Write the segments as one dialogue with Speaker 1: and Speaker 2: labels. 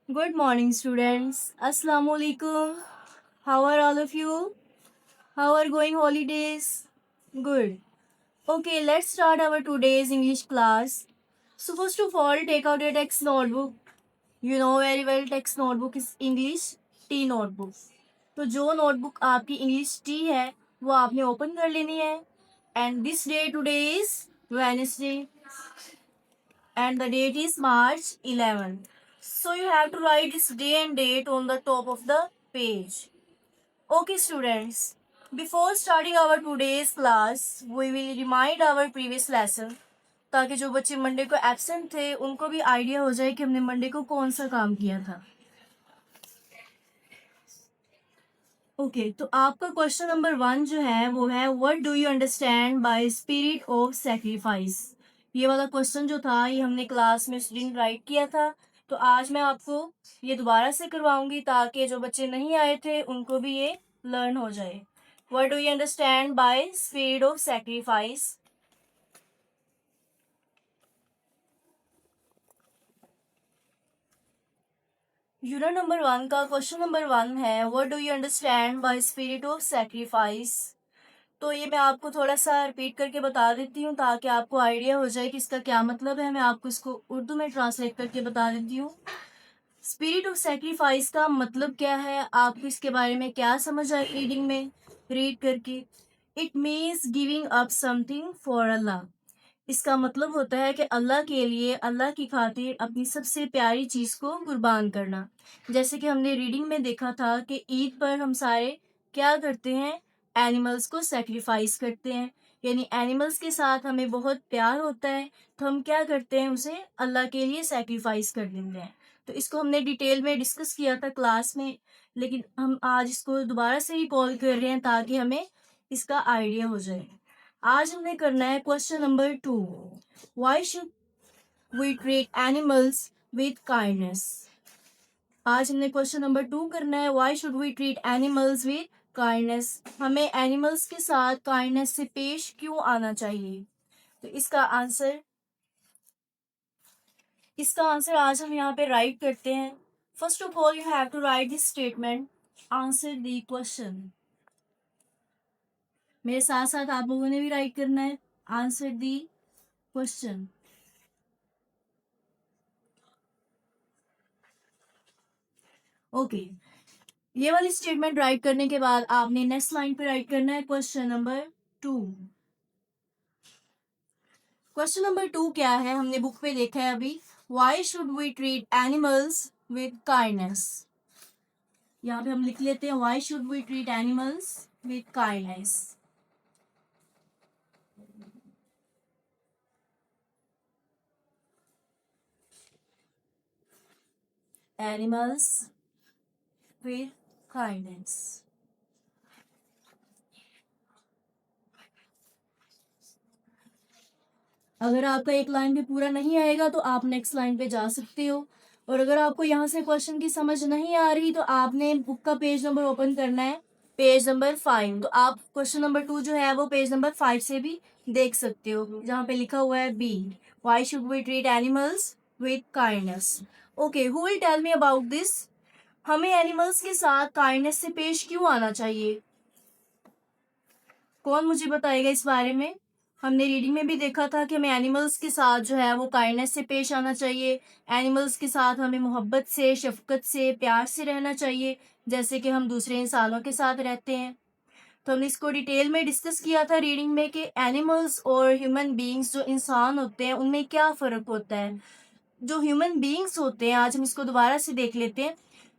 Speaker 1: Good morning, students. Assalamu alaikum. How are all of you? How are going holidays? Good. Okay, let's start our today's English class. So first of all, take out your text notebook. You know very well text notebook is English T notebook. तो जो notebook आपकी English T है वो आपने open कर लेनी है. And this day today is Wednesday and the date is March 11th. So you have to write this day and date on the top of the page. Okay, students. Before starting our today's class, we will remind our previous lesson ताकि जो बच्चे Monday को absent थे उनको भी idea हो जाए कि हमने मंडे को कौन सा काम किया था. ओके तो आपका क्वेश्चन नंबर 1 जो है वो है what do you understand by spirit of sacrifice. ये वाला क्वेश्चन जो था ये हमने क्लास में उस दिन राइट किया था. तो आज मैं आपको ये दोबारा से करवाऊंगी ताकि जो बच्चे नहीं आए थे उनको भी ये लर्न हो जाए. What do you understand by spirit of sacrifice. Unit number 1 का क्वेश्चन नंबर 1 है what do you understand by spirit of sacrifice. तो ये मैं आपको थोड़ा सा रिपीट करके बता देती हूँ ताकि आपको आइडिया हो जाए कि इसका क्या मतलब है. मैं आपको इसको उर्दू में ट्रांसलेट करके बता देती हूँ. स्पिरिट ऑफ सेक्रीफाइस का मतलब क्या है, आपको इसके बारे में क्या समझ आए रीडिंग में रीड करके. It means giving up something for Allah. इसका मतलब होता है कि अल्लाह के लिए, अल्लाह की खातिर अपनी सबसे प्यारी चीज़ को कुर्बान करना. जैसे कि हमने रीडिंग में देखा था कि ईद पर हम सारे क्या करते हैं, एनिमल्स को सेक्रीफाइस करते हैं. यानी एनिमल्स के साथ हमें बहुत प्यार होता है तो हम क्या करते हैं, उसे अल्लाह के लिए सेक्रीफाइस कर देते हैं. तो इसको हमने डिटेल में डिस्कस किया था क्लास में, लेकिन हम आज इसको दोबारा से ही कॉल कर रहे हैं ताकि हमें इसका आइडिया हो जाए. आज हमने करना है question number 2. Why should we treat animals with kindness. आज हमने क्वेश्चन नंबर 2 करना है why should we treat animals with kindness. हमें एनिमल्स के साथ काइंडनेस से पेश क्यों आना चाहिए. तो इसका आंसर आज हम यहाँ पे राइट करते हैं. First of all you have to write this statement, answer the question. मेरे साथ साथ आप लोगों ने भी राइट करना है, आंसर द क्वेश्चन. ओके ये वाली स्टेटमेंट राइट करने के बाद आपने नेक्स्ट लाइन पे राइट करना है क्वेश्चन नंबर 2. क्वेश्चन नंबर 2 क्या है, हमने बुक पे देखा है अभी. Why should we treat animals with kindness. यहाँ पे हम लिख लेते हैं why should we treat animals with kindness. Animals with kindness. अगर आपका एक लाइन पे पूरा नहीं आएगा तो आप नेक्स्ट लाइन पे जा सकते हो. और अगर आपको यहाँ से क्वेश्चन की समझ नहीं आ रही तो आपने बुक का पेज नंबर ओपन करना है, पेज नंबर 5. तो आप क्वेश्चन नंबर 2 जो है वो पेज नंबर 5 से भी देख सकते हो, जहाँ पे लिखा हुआ है B, why should we treat animals with kindness. Okay, who will tell me about this. हमें एनिमल्स के साथ काइंडनेस से पेश क्यों आना चाहिए, कौन मुझे बताएगा इस बारे में. हमने रीडिंग में भी देखा था कि हमें एनिमल्स के साथ जो है वो काइंडनेस से पेश आना चाहिए. एनिमल्स के साथ हमें मोहब्बत से, शफकत से, प्यार से रहना चाहिए जैसे कि हम दूसरे इंसानों के साथ रहते हैं. तो हमने इसको डिटेल में डिस्कस किया था रीडिंग में कि एनिमल्स और ह्यूमन बीइंग्स जो इंसान होते हैं उनमें क्या फ़र्क होता है. जो ह्यूमन बीइंग्स होते हैं, आज हम इसको दोबारा से देख लेते हैं.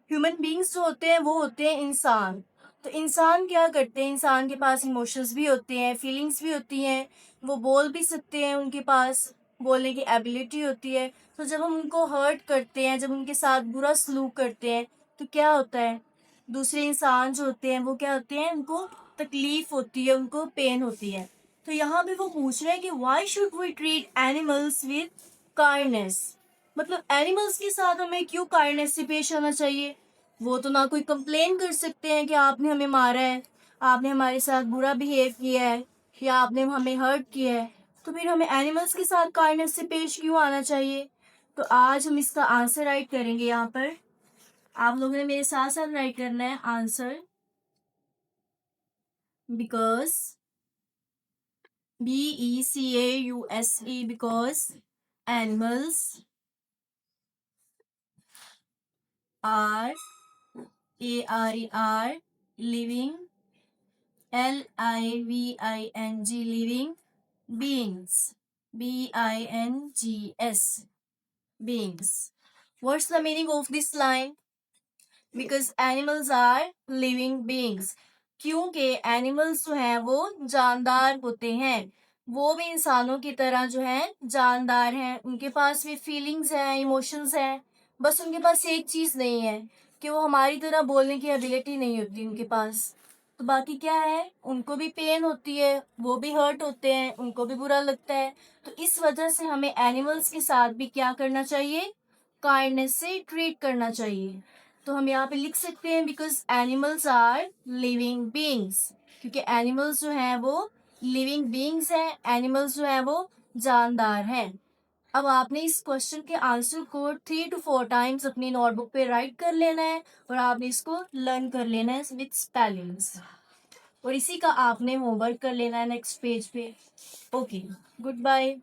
Speaker 1: ह्यूमन बीइंग्स जो होते हैं वो होते हैं इंसान. तो इंसान क्या करते हैं, इंसान के पास इमोशंस भी होते हैं, फीलिंग्स भी होती हैं, वो बोल भी सकते हैं, उनके पास बोलने की एबिलिटी होती है. तो जब हम उनको हर्ट करते हैं, जब उनके साथ बुरा सलूक करते हैं तो क्या होता है, दूसरे इंसान जो होते हैं वो क्या होते हैं, उनको तकलीफ होती है, उनको पेन होती है. तो यहाँ पे वो पूछ रहे हैं कि why should we treat animals with kindness. मतलब एनिमल्स के साथ हमें क्यों काइंडनेस से पेश आना चाहिए. वो तो ना कोई कंप्लेन कर सकते हैं कि आपने हमें मारा है, आपने हमारे साथ बुरा बिहेव किया है या आपने हमें हर्ट किया है. तो फिर हमें एनिमल्स के साथ काइंडनेस से पेश क्यों आना चाहिए. तो आज हम इसका आंसर राइट करेंगे यहाँ पर. आप लोगों ने मेरे साथ साथ राइट करना है answer, because BECAUSE, because animals are ARER living, LIVING living beings, BINGS beings. What's the meaning of this line? Because animals are living beings. क्योंकि एनिमल्स जो हैं वो जानदार होते हैं, वो भी इंसानों की तरह जो है जानदार हैं, उनके पास भी फीलिंग्स हैं, इमोशंस हैं, बस उनके पास एक चीज़ नहीं है कि वो हमारी तरह बोलने की एबिलिटी नहीं होती उनके पास। तो बाकी क्या है, उनको भी पेन होती है, वो भी हर्ट होते हैं, उनको भी बुरा लगता है। तो इस वजह से हमें एनिमल्स के साथ भी क्या करना चाहिए, काइंडनेस से ट्रीट करना चाहिए। तो हम यहाँ पे लिख सकते हैं because animals are living beings, क्योंकि एनिमल्स जो हैं वो लिविंग बींग्स हैं, एनिमल्स जो हैं वो जानदार हैं। अब आपने इस क्वेश्चन के आंसर को 3 to 4 टाइम्स अपनी नोटबुक पे राइट कर लेना है और आपने इसको लर्न कर लेना है विथ स्पेलिंग्स, और इसी का आपने होमवर्क कर लेना है नेक्स्ट पेज पे। Okay, good bye.